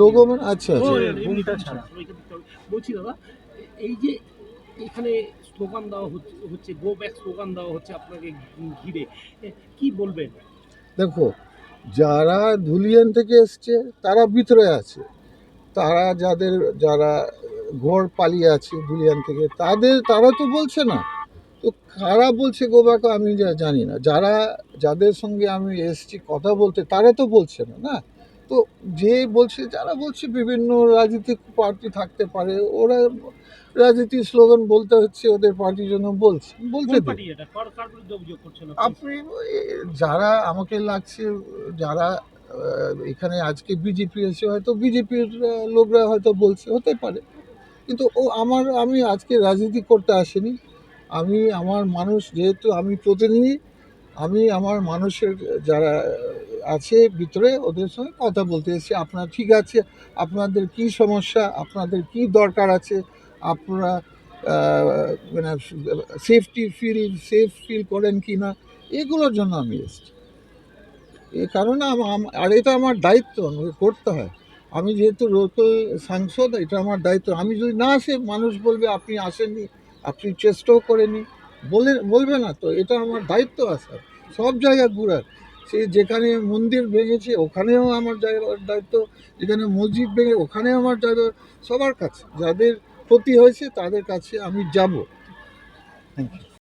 Logo মানে আচ্ছা ও, আচ্ছা ঘুমটা ছাড়া বলছি দাদা, এই যে এখানে স্লোগান দেওয়া হচ্ছে গো ব্যাক স্লোগান দেওয়া হচ্ছে আপনাকে ঘিরে, কি বলবেন? দেখো, যারা ধুলিয়ান থেকে এসছে তারা ভিতরে আছে, তারা যারা ঘর পালিয়ে আছে ধুলিয়ান থেকে তারা তো বলছে না। তো কারা বলছে গোবাকে আমি জানি না। যাদের সঙ্গে আমি এসছি কথা বলতে তারা তো বলছে না, না। তো যে বলছে, যারা বলছে বিভিন্ন রাজনৈতিক পার্টি থাকতে পারে, ওরা রাজনীতির স্লোগান বলতে হচ্ছে ওদের পার্টির জন্য বলতে কোন দিন। পার্টি এটা? কার বিরুদ্ধে অভিযোগ করছেন আপনি? আপনি যারা আমাকে লাগছে, যারা এখানে আজকে বিজেপি এসে হয়তো বিজেপির লোকরা হয়তো বলছে, হতে পারে। কিন্তু আমি আজকে রাজনীতি করতে আসিনি। আমি আমার মানুষ, যেহেতু আমি প্রতিনিধি, আমি আমার মানুষের যারা আছে ভিতরে ওদের সঙ্গে কথা বলতে এসেছি। আপনার ঠিক আছে, আপনাদের কি সমস্যা, আপনাদের কি দরকার আছে, আপনারা মানে সেফ ফিল করেন কি না, এগুলোর জন্য আমি এসেছি। এই কারণে আর এটা আমার দায়িত্ব, আমাকে করতে হয়। আমি যেহেতু লোকাল সাংসদ, এটা আমার দায়িত্ব। আমি যদি না আসে, মানুষ বলবে আপনি আসেননি, আপনি চেষ্টাও করেনি, বলবে না তো? এটা আমার দায়িত্ব আসার, সব জায়গা ঘুরার। সে যেখানে মন্দির ভেঙেছে ওখানেও আমার দায়িত্ব, যেখানে মসজিদ ভেঙে ওখানেও আমার দায়িত্ব। সবার কাছে যাদের ক্ষতি হয়েছে তাদের কাছে আমি যাব। Thank you.